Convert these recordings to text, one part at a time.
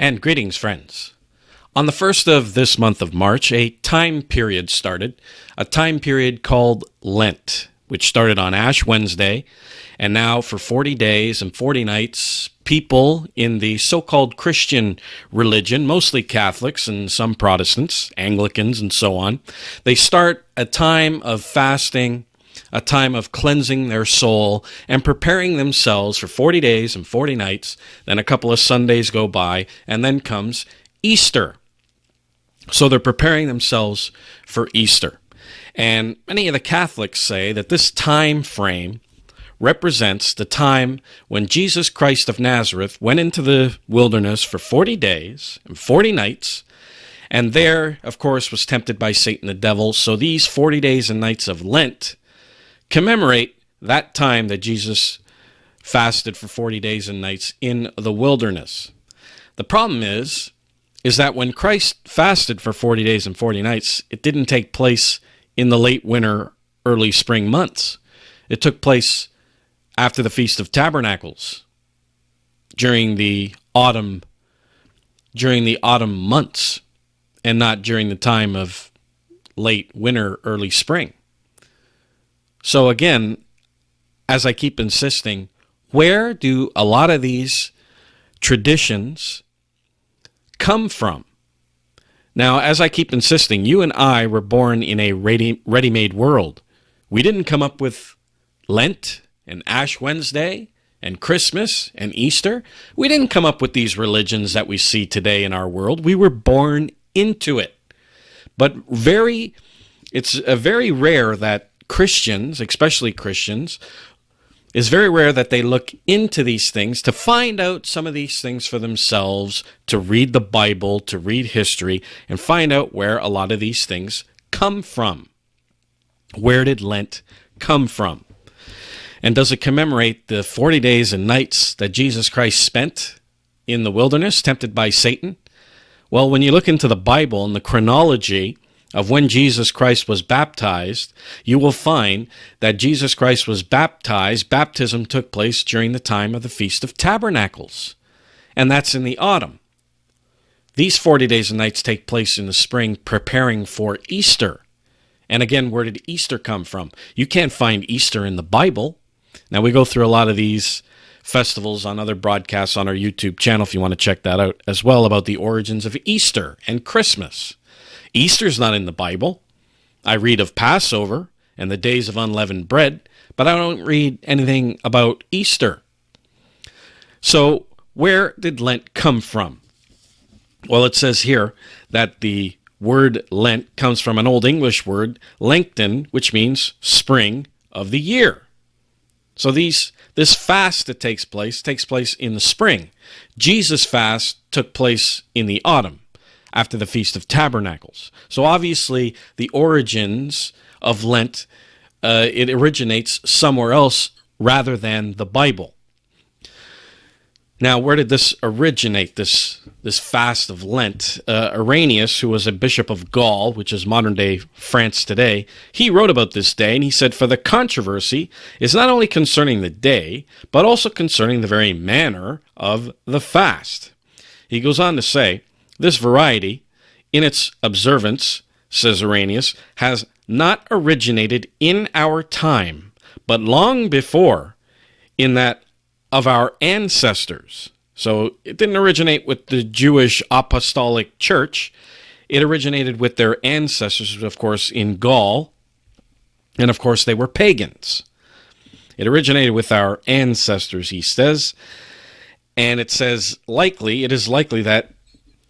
And greetings, friends. On the first of this month of March, a time period started, a time period called Lent, which started on Ash Wednesday, and now for 40 days and 40 nights, people in the so-called Christian religion, mostly Catholics and some Protestants, Anglicans and so on, they start a time of fasting, a time of cleansing their soul and preparing themselves for 40 days and 40 nights. Then a couple of Sundays go by, and then comes Easter. So they're preparing themselves for Easter. And many of the Catholics say that this time frame represents the time when Jesus Christ of Nazareth went into the wilderness for 40 days and 40 nights, and there, of course, was tempted by Satan the devil. So these 40 days and nights of Lent commemorate that time that Jesus fasted for 40 days and nights in the wilderness. The problem is that when Christ fasted for 40 days and 40 nights, it didn't take place in the late winter, early spring months. It took place after the Feast of Tabernacles, during the autumn months, and not during the time of late winter, early spring. So again, as I keep insisting, where do a lot of these traditions come from? Now, as I keep insisting, you and I were born in a ready-made world. We didn't come up with Lent and Ash Wednesday and Christmas and Easter. We didn't come up with these religions that we see today in our world. We were born into it. But it's very rare that Christians, especially Christians, it's very rare that they look into these things to find out some of these things for themselves, to read the Bible, to read history, and find out where a lot of these things come from. Where did Lent come from? And does it commemorate the 40 days and nights that Jesus Christ spent in the wilderness, tempted by Satan? Well, when you look into the Bible and the chronology of when Jesus Christ was baptized, you will find that Jesus Christ was baptized. Baptism took place during the time of the Feast of Tabernacles, and that's in the autumn. These 40 days and nights take place in the spring, preparing for Easter. And again, where did Easter come from? You can't find Easter in the Bible. Now, we go through a lot of these festivals on other broadcasts on our YouTube channel, if you want to check that out, as well, about the origins of Easter and Christmas. Easter's not in the Bible. I read of Passover and the days of unleavened bread, but I don't read anything about Easter. So where did Lent come from? Well, it says here that the word Lent comes from an Old English word, Lengthen, which means spring of the year. So this fast that takes place in the spring. Jesus' fast took place in the autumn, after the Feast of Tabernacles. So obviously, the origins of Lent, it originates somewhere else rather than the Bible. Now, where did this originate, this fast of Lent? Irenaeus, who was a bishop of Gaul, which is modern-day France today, he wrote about this day, and he said, "For the controversy is not only concerning the day, but also concerning the very manner of the fast." He goes on to say, "This variety, in its observance," says Irenaeus, "has not originated in our time, but long before in that of our ancestors." So it didn't originate with the Jewish Apostolic Church. It originated with their ancestors, of course, in Gaul. And of course, they were pagans. It originated with our ancestors, he says. And it says, it is likely that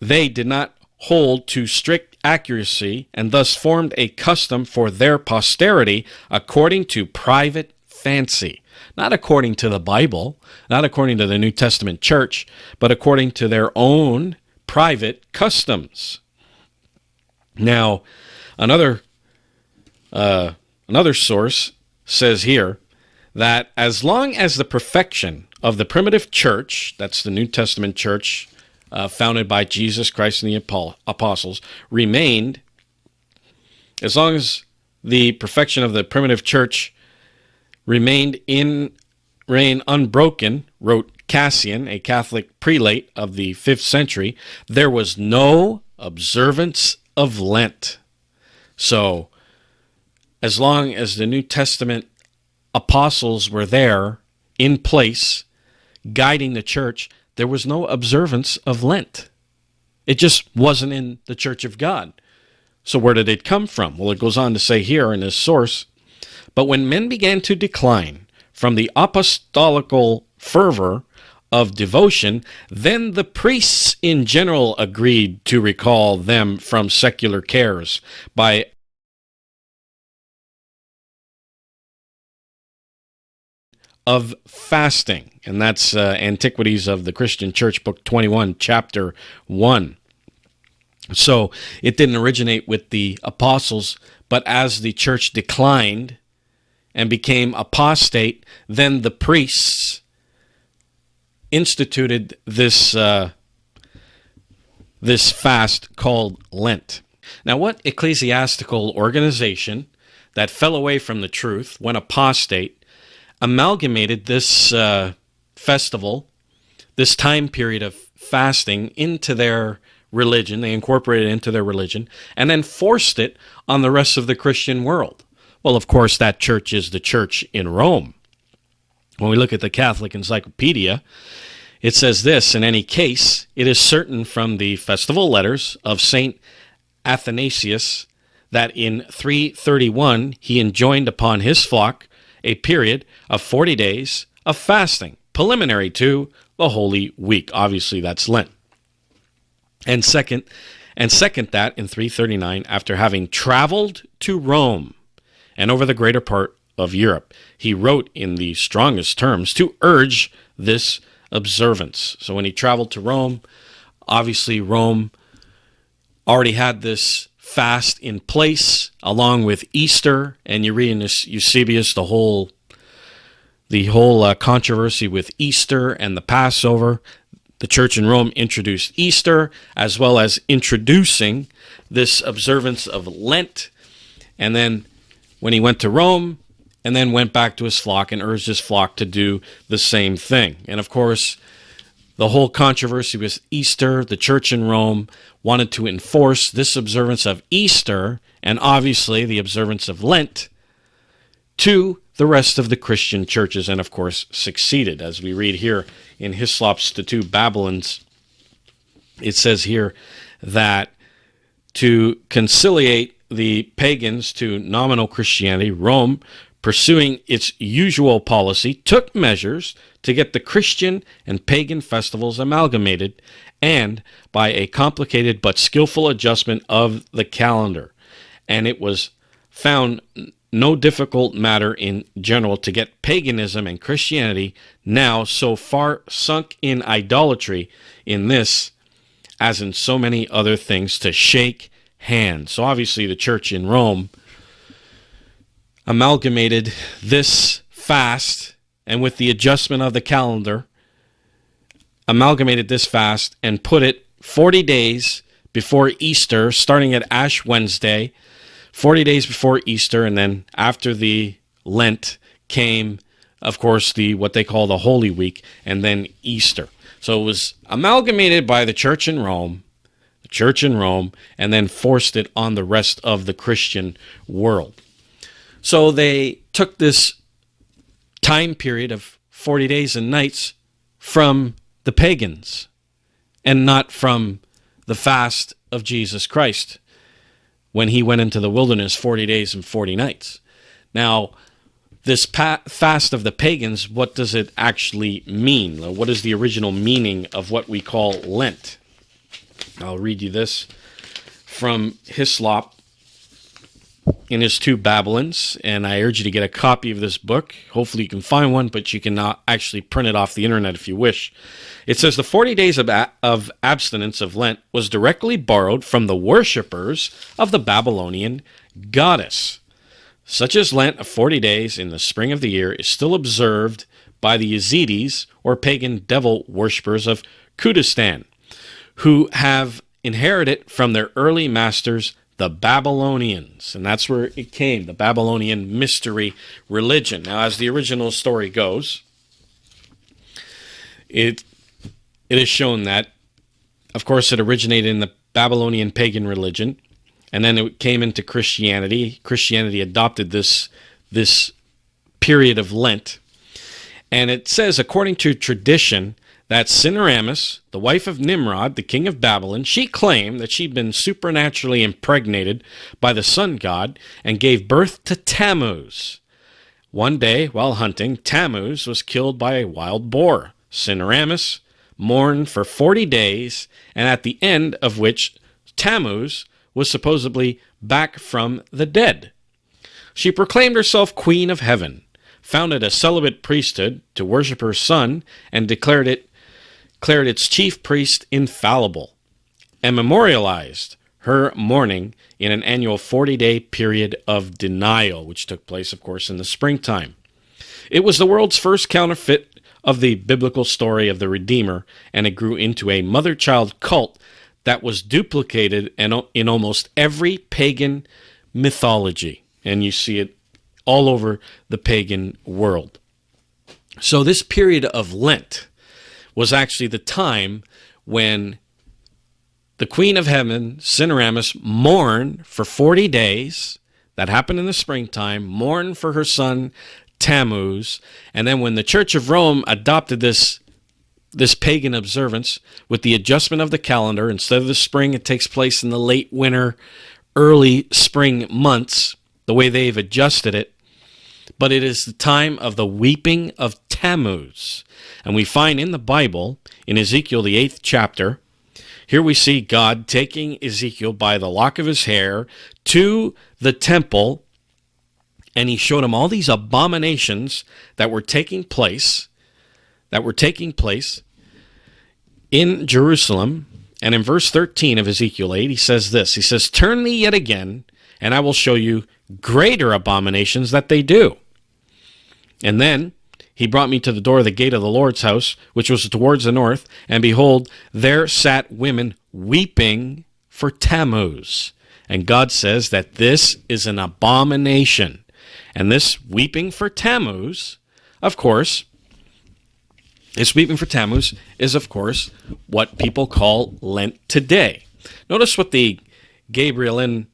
they did not hold to strict accuracy and thus formed a custom for their posterity according to private fancy. Not according to the Bible, not according to the New Testament church, but according to their own private customs. Now, another source says here that as long as the perfection of the primitive church, that's the New Testament church, founded by Jesus Christ and the apostles, remained, as long as the perfection of the primitive church remained unbroken, wrote Cassian, a Catholic prelate of the 5th century, there was no observance of Lent. So, as long as the New Testament apostles were there in place, guiding the church, there was no observance of Lent. It just wasn't in the Church of God. So where did it come from? Well, it goes on to say here in this source, but when men began to decline from the apostolical fervor of devotion, then the priests in general agreed to recall them from secular cares by of fasting. And that's Antiquities of the Christian Church, Book 21, Chapter 1. So it didn't originate with the apostles, but as the church declined and became apostate, then the priests instituted this fast called Lent. Now, what ecclesiastical organization that fell away from the truth, went apostate, amalgamated this festival, this time period of fasting into their religion? They incorporated it into their religion and then forced it on the rest of the Christian world. Well, of course, that church is the church in Rome. When we look at the Catholic Encyclopedia, it says this: in any case, it is certain from the festival letters of St. Athanasius that in 331 he enjoined upon his flock a period of 40 days of fasting, preliminary to the Holy Week. Obviously, that's Lent. And second that in 339, after having traveled to Rome and over the greater part of Europe, he wrote in the strongest terms to urge this observance. So when he traveled to Rome, obviously Rome already had this fast in place along with Easter, and you read in this Eusebius the whole controversy with Easter and the Passover. The church in Rome introduced Easter as well as introducing this observance of Lent. And then when he went to Rome and then went back to his flock and urged his flock to do the same thing. And of course, the whole controversy with Easter, the church in Rome wanted to enforce this observance of Easter and obviously the observance of Lent to the rest of the Christian churches, and of course succeeded. As we read here in Hyslop's The Two Babylons, it says here that to conciliate the pagans to nominal Christianity, Rome, pursuing its usual policy, took measures to get the Christian and pagan festivals amalgamated, and by a complicated but skillful adjustment of the calendar. And it was found no difficult matter in general to get paganism and Christianity, now so far sunk in idolatry in this, as in so many other things, to shake hands. So obviously the church in Rome amalgamated this fast, and with the adjustment of the calendar, amalgamated this fast and put it 40 days before Easter, starting at Ash Wednesday, 40 days before Easter, and then after the Lent came, of course, what they call the Holy Week, and then Easter. So it was amalgamated by the church in Rome, and then forced it on the rest of the Christian world. So they took this time period of 40 days and nights from the pagans and not from the fast of Jesus Christ when he went into the wilderness 40 days and 40 nights. Now, this fast of the pagans, what does it actually mean? What is the original meaning of what we call Lent? I'll read you this from Hyslop in his Two Babylons, and I urge you to get a copy of this book. Hopefully you can find one, but you can actually print it off the internet if you wish. It says the 40 days of abstinence of Lent was directly borrowed from the worshippers of the Babylonian goddess. Such as Lent of 40 days in the spring of the year is still observed by the Yazidis, or pagan devil worshippers of Kurdistan, who have inherited from their early masters, the Babylonians. And that's where it came, the Babylonian mystery religion. Now, as the original story goes, it is shown that, of course, it originated in the Babylonian pagan religion, and then it came into Christianity. Christianity adopted this period of Lent. And it says, according to tradition, that Semiramis, the wife of Nimrod, the king of Babylon, she claimed that she'd been supernaturally impregnated by the sun god and gave birth to Tammuz. One day, while hunting, Tammuz was killed by a wild boar. Semiramis mourned for 40 days, and at the end of which Tammuz was supposedly back from the dead. She proclaimed herself Queen of Heaven, founded a celibate priesthood to worship her son, and declared its chief priest infallible, and memorialized her mourning in an annual 40-day period of denial, which took place, of course, in the springtime. It was the world's first counterfeit of the biblical story of the Redeemer, and it grew into a mother-child cult that was duplicated in almost every pagan mythology. And you see it all over the pagan world. So this period of Lent was actually the time when the Queen of Heaven, Semiramis, mourned for 40 days. That happened in the springtime. Mourned for her son, Tammuz. And then when the Church of Rome adopted this pagan observance with the adjustment of the calendar, instead of the spring, it takes place in the late winter, early spring months, the way they've adjusted it. But it is the time of the weeping of Tammuz. And we find in the Bible, in Ezekiel, the 8th chapter, here we see God taking Ezekiel by the lock of his hair to the temple, and he showed him all these abominations that were taking place in Jerusalem. And in verse 13 of Ezekiel 8, he says this. He says, "Turn thee yet again, and I will show you greater abominations that they do." And then he brought me to the door of the gate of the Lord's house, which was towards the north, and behold, there sat women weeping for Tammuz. And God says that this is an abomination. And this weeping for Tammuz, of course, is, of course, what people call Lent today. Notice what the Gabrielin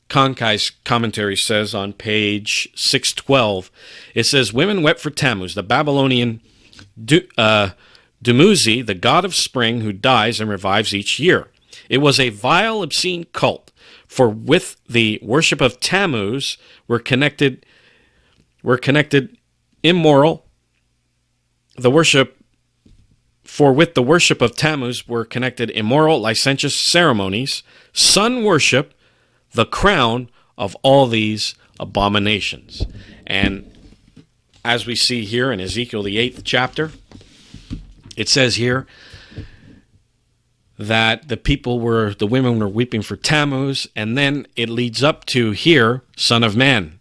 Konkai's commentary says on page 612. It says, "Women wept for Tammuz, the Babylonian Dumuzi, the god of spring, who dies and revives each year. It was a vile, obscene cult, for with the worship of Tammuz were connected immoral. With the worship of Tammuz were connected immoral, licentious ceremonies, sun worship, the crown of all these abominations." And as we see here in Ezekiel, the 8th chapter, it says here that the women were weeping for Tammuz, and then it leads up to here, "Son of man,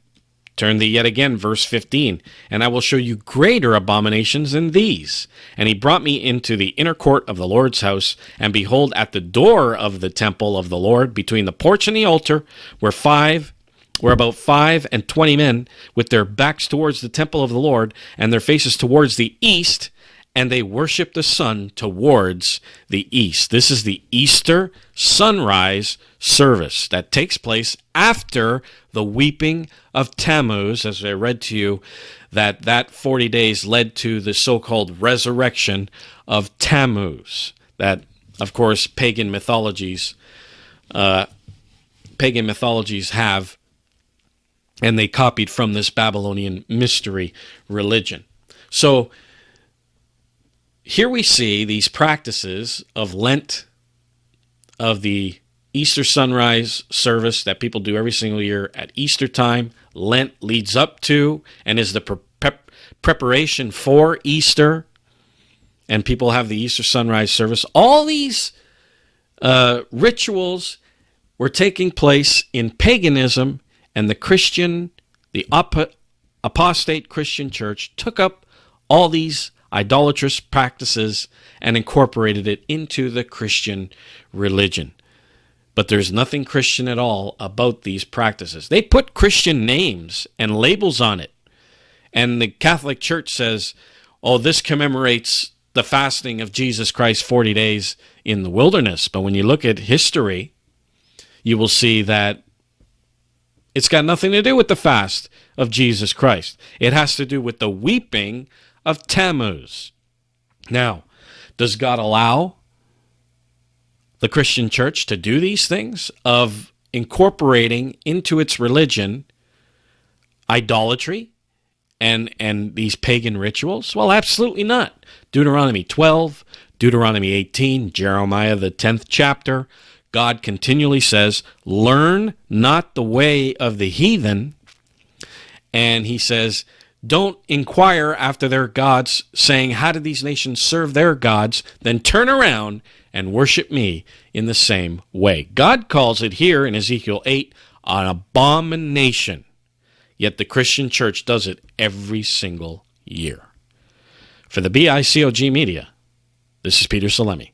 turn thee yet again," verse 15, "and I will show you greater abominations than these. And he brought me into the inner court of the Lord's house, and behold, at the door of the temple of the Lord, between the porch and the altar, were about 25 men, with their backs towards the temple of the Lord, and their faces towards the east, and they worship the sun towards the east." This is the Easter sunrise service that takes place after the weeping of Tammuz, as I read to you, that 40 days led to the so-called resurrection of Tammuz. That, of course, pagan mythologies have, and they copied from this Babylonian mystery religion. So here we see these practices of Lent, of the Easter sunrise service that people do every single year at Easter time. Lent leads up to and is the preparation for Easter, and people have the Easter sunrise service. All these rituals were taking place in paganism, and the apostate Christian church took up all these idolatrous practices and incorporated it into the Christian religion. But there's nothing Christian at all about these practices. They put Christian names and labels on it. And the Catholic Church says, "Oh, this commemorates the fasting of Jesus Christ 40 days in the wilderness. But when you look at history, you will see that it's got nothing to do with the fast of Jesus Christ. It has to do with the weeping of Tammuz. Now, does God allow the Christian church to do these things of incorporating into its religion idolatry and these pagan rituals? Well, absolutely not. Deuteronomy 12, Deuteronomy 18, Jeremiah the 10th chapter, God continually says, learn not the way of the heathen. And he says, don't inquire after their gods, saying, how do these nations serve their gods? Then turn around and worship me in the same way. God calls it here in Ezekiel 8 an abomination. Yet the Christian church does it every single year. For the BICOG Media, this is Peter Salemi.